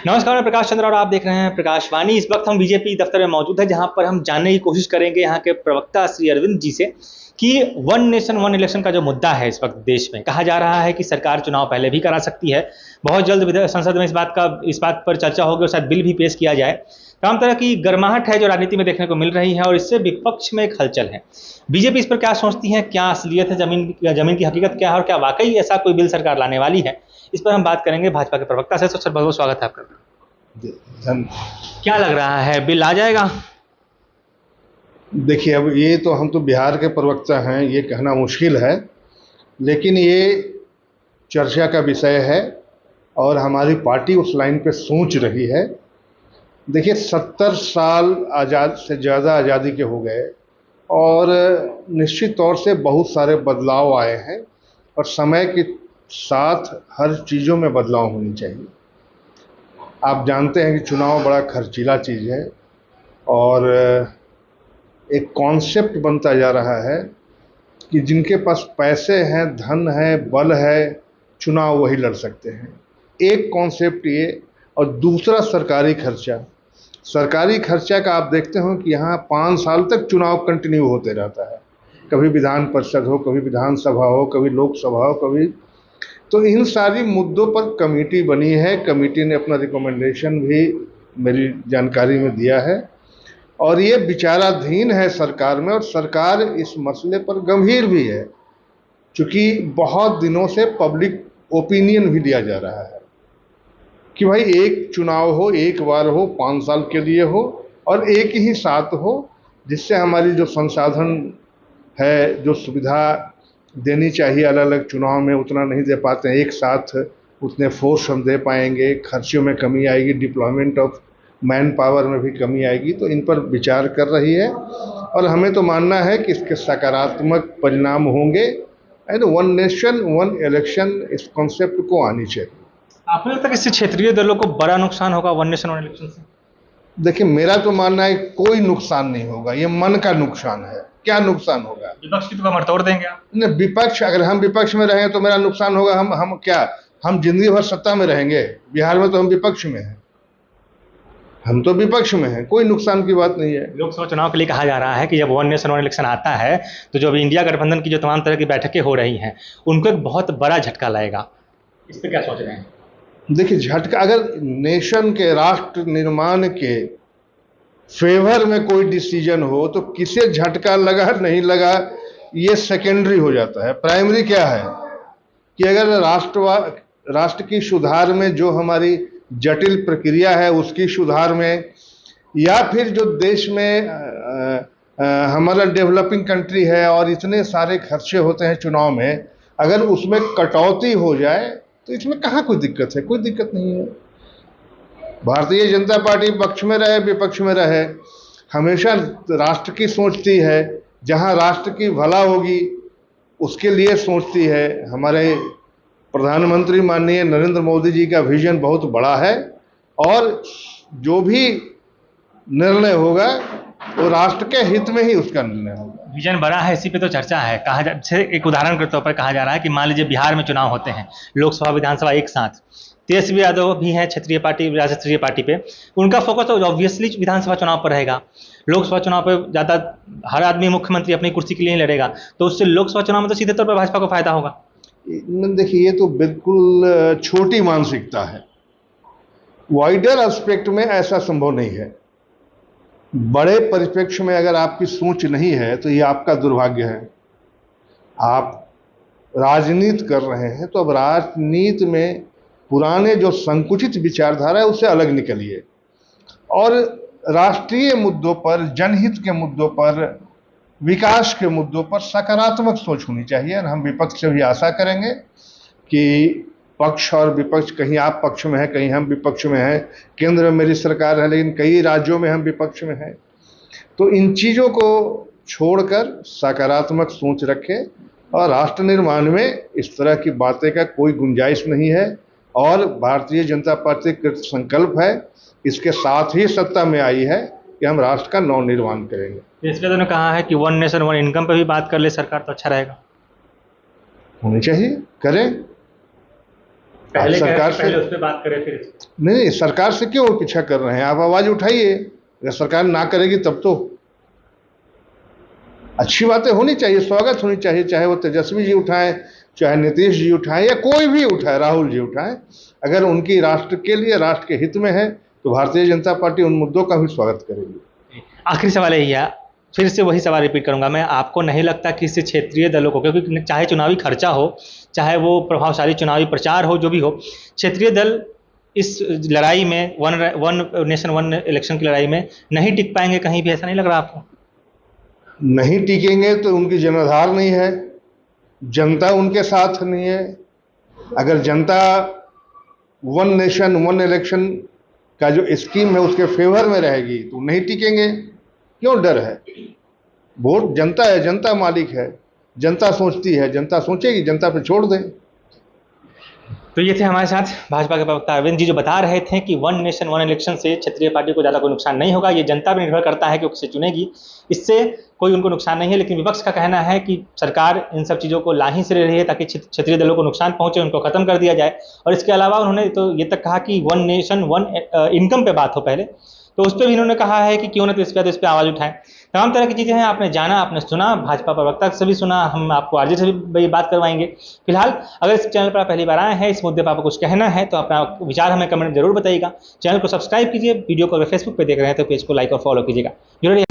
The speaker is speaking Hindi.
नमस्कार, मैं प्रकाश चंद्र और आप देख रहे हैं प्रकाशवाणी। इस वक्त हम बीजेपी दफ्तर में मौजूद हैं, जहां पर हम जानने की कोशिश करेंगे यहाँ के प्रवक्ता श्री अरविंद जी से कि वन नेशन वन इलेक्शन का जो मुद्दा है इस वक्त देश में, कहा जा रहा है कि सरकार चुनाव पहले भी करा सकती है। बहुत जल्द संसद में इस बात पर चर्चा होगी और शायद बिल भी पेश किया जाए। तमाम तरह की गर्माहट है जो राजनीति में देखने को मिल रही है और इससे विपक्ष में एक हलचल है। बीजेपी इस पर क्या सोचती है, क्या असलियत है, जमीन की हकीकत क्या है और क्या वाकई ऐसा कोई बिल सरकार लाने वाली है, इस पर हम बात करेंगे भाजपा के प्रवक्ता से। सर, बहुत बहुत स्वागत है आपका। क्या लग रहा है, बिल आ जाएगा? देखिए, अब ये तो हम तो बिहार के प्रवक्ता हैं, ये कहना मुश्किल है, लेकिन ये चर्चा का विषय है और हमारी पार्टी उस लाइन पे सोच रही है। देखिए, 70 साल आज़ाद से ज़्यादा आज़ादी के हो गए और निश्चित तौर से बहुत सारे बदलाव आए हैं और समय के साथ हर चीज़ों में बदलाव होनी चाहिए। आप जानते हैं कि चुनाव बड़ा खर्चीला चीज़ है और एक कॉन्सेप्ट बनता जा रहा है कि जिनके पास पैसे हैं, धन है, बल है, चुनाव वही लड़ सकते हैं। एक कॉन्सेप्ट ये, और दूसरा सरकारी खर्चा का आप देखते हो कि यहाँ 5 साल तक चुनाव कंटिन्यू होते रहता है। कभी विधान परिषद हो, कभी विधानसभा हो, कभी लोकसभा हो, कभी। तो इन सारी मुद्दों पर कमेटी बनी है। कमेटी ने अपना रिकमेंडेशन भी मेरी जानकारी में दिया है और ये विचाराधीन है सरकार में, और सरकार इस मसले पर गंभीर भी है, क्योंकि बहुत दिनों से पब्लिक ओपिनियन भी दिया जा रहा है कि भाई एक चुनाव हो, एक बार हो, 5 साल के लिए हो और एक ही साथ हो, जिससे हमारी जो संसाधन है, जो सुविधा देनी चाहिए अलग अलग चुनाव में, उतना नहीं दे पाते हैं एक साथ, उतने फोर्स हम दे पाएंगे, खर्चों में कमी आएगी, डिप्लॉयमेंट ऑफ मैन पावर में भी कमी आएगी। तो इन पर विचार कर रही है और हमें तो मानना है कि इसके सकारात्मक परिणाम होंगे and one nation one election इस कॉन्सेप्ट को आनी चाहिए। आपको लगता है कि इससे क्षेत्रीय दलों को बड़ा नुकसान होगा वन नेशन वन इलेक्शन से? देखिए, मेरा तो मानना है कोई नुकसान नहीं होगा, ये मन का नुकसान है। क्या नुकसान होगा? विपक्ष की तो कमर तोड़ देंगे आप। नहीं, विपक्ष, अगर हम विपक्ष में रहें तो मेरा नुकसान होगा। हम क्या, हम जिंदगी भर सत्ता में रहेंगे? बिहार में तो हम विपक्ष में हैं, हम तो विपक्ष में हैं, कोई नुकसान की बात नहीं है। लोकसभा चुनाव के लिए कहा जा रहा है कि जब वन नेशन वन इलेक्शन आता है तो जो अभी इंडिया गठबंधन की जो तमाम तरह की बैठकें हो रही हैं उनको एक बहुत बड़ा झटका लगेगा। इस पर क्या सोच रहे हैं? देखिए, झटका, अगर नेशन के, राष्ट्र निर्माण के फेवर में कोई डिसीजन हो तो किसे झटका लगा नहीं लगा ये सेकेंडरी हो जाता है। प्राइमरी क्या है कि अगर राष्ट्र की सुधार में, जो हमारी जटिल प्रक्रिया है उसकी सुधार में, या फिर जो देश में हमारा डेवलपिंग कंट्री है और इतने सारे खर्चे होते हैं चुनाव में, अगर उसमें कटौती हो जाए तो इसमें कहाँ कोई दिक्कत है? कोई दिक्कत नहीं है। भारतीय जनता पार्टी पक्ष में रहे, विपक्ष में रहे, हमेशा राष्ट्र की सोचती है, जहाँ राष्ट्र की भला होगी उसके लिए सोचती है। हमारे प्रधानमंत्री माननीय नरेंद्र मोदी जी का विजन बहुत बड़ा है और जो भी निर्णय होगा वो राष्ट्र के हित में ही उसका निर्णय होगा। विजन बड़ा है, इसी पे तो चर्चा है। एक उदाहरण के तौर पर कहा जा रहा है कि मान लीजिए बिहार में चुनाव होते हैं, लोकसभा विधानसभा एक साथ, तेजस्वी यादव भी हैं क्षेत्रीय पार्टी, राष्ट्रीय पार्टी पे, उनका फोकस तो ऑब्वियसली विधानसभा चुनाव पर रहेगा। लोकसभा चुनाव पर ज़्यादा हर आदमी मुख्यमंत्री अपनी कुर्सी के लिए ही लड़ेगा, तो उससे लोकसभा चुनाव में तो सीधे तौर पर भाजपा को फायदा होगा। देखिए, ये तो बिल्कुल छोटी मानसिकता है। वाइडर एस्पेक्ट में ऐसा संभव नहीं है। बड़े परिप्रेक्ष्य में अगर आपकी सोच नहीं है तो ये आपका दुर्भाग्य है। आप राजनीति कर रहे हैं तो अब राजनीति में पुराने जो संकुचित विचारधारा है उससे अलग निकलिए और राष्ट्रीय मुद्दों पर, जनहित के मुद्दों पर, विकास के मुद्दों पर सकारात्मक सोच होनी चाहिए। और हम विपक्ष से भी आशा करेंगे कि पक्ष और विपक्ष, कहीं आप पक्ष में हैं, कहीं हम विपक्ष में हैं, केंद्र में मेरी सरकार है लेकिन कई राज्यों में हम विपक्ष में हैं, तो इन चीज़ों को छोड़कर सकारात्मक सोच रखें और राष्ट्र निर्माण में इस तरह की बातें का कोई गुंजाइश नहीं है। और भारतीय जनता पार्टी का संकल्प है, इसके साथ ही सत्ता में आई है कि हम राष्ट्र का नव निर्माण करेंगे। इसलिए उन्होंने कहा है कि वन नेशन वन इनकम पर भी बात कर ले सरकार तो अच्छा रहेगा। होनी चाहिए, करें। पहले कह रहे सरकार थे, से पहले उस पर बात करें फिर इस पे। नहीं, सरकार से क्यों पीछा कर रहे हैं? आप आवाज उठाइए। अगर सरकार ना करेगी तब तो अच्छी बातें होनी चाहिए, स्वागत होनी चाहिए, चाहे वो तेजस्वी जी उठाएं, चाहे नीतीश जी उठाएं, या कोई भी उठाए, राहुल जी उठाएं। अगर उनकी राष्ट्र के लिए, राष्ट्र के हित में है, तो भारतीय जनता पार्टी उन मुद्दों का भी स्वागत करेगी। आखिरी सवाल यही है, फिर से वही सवाल रिपीट करूंगा मैं, आपको नहीं लगता कि इससे क्षेत्रीय दलों को, क्योंकि चाहे चुनावी खर्चा हो, चाहे वो प्रभावशाली चुनावी प्रचार हो, जो भी हो, क्षेत्रीय दल इस लड़ाई में, वन नेशन वन इलेक्शन की लड़ाई में नहीं टिक पाएंगे कहीं भी? ऐसा नहीं लग रहा आपको? नहीं टिकेंगे तो उनकी जनाधार नहीं है, जनता उनके साथ नहीं है। अगर जनता वन नेशन वन इलेक्शन का जो स्कीम है उसके फेवर में रहेगी तो नहीं टिकेंगे। क्यों डर है? वोट जनता है, जनता मालिक है, जनता सोचती है, जनता सोचेगी, जनता पे छोड़ दें। तो ये थे हमारे साथ भाजपा के प्रवक्ता अरविंद जी, जो बता रहे थे कि वन नेशन वन इलेक्शन से क्षेत्रीय पार्टी को ज़्यादा कोई नुकसान नहीं होगा, ये जनता पर निर्भर करता है कि वो किसे चुनेगी, इससे कोई उनको नुकसान नहीं है। लेकिन विपक्ष का कहना है कि सरकार इन सब चीज़ों को लाही से ले रही है ताकि क्षेत्रीय दलों को नुकसान पहुंचे, उनको खत्म कर दिया जाए। और इसके अलावा उन्होंने तो ये तक कहा कि वन नेशन वन इनकम पे बात हो पहले, तो उस पर भी इन्होंने कहा है कि क्यों ना तो इस पर आवाज़ उठाएं। तमाम तरह की चीज़ें हैं, आपने जाना, आपने सुना, भाजपा प्रवक्ता से भी सुना, हम आपको आरजे से भी बात करवाएंगे। फिलहाल अगर इस चैनल पर आप पहली बार आए हैं, इस मुद्दे पर आपको कुछ कहना है तो अपना विचार हमें कमेंट में जरूर बताइएगा। चैनल को सब्सक्राइब कीजिए, वीडियो को अगर फेसबुक पर देख रहे हैं तो पेज को लाइक और फॉलो कीजिएगा। जुड़े रहिए।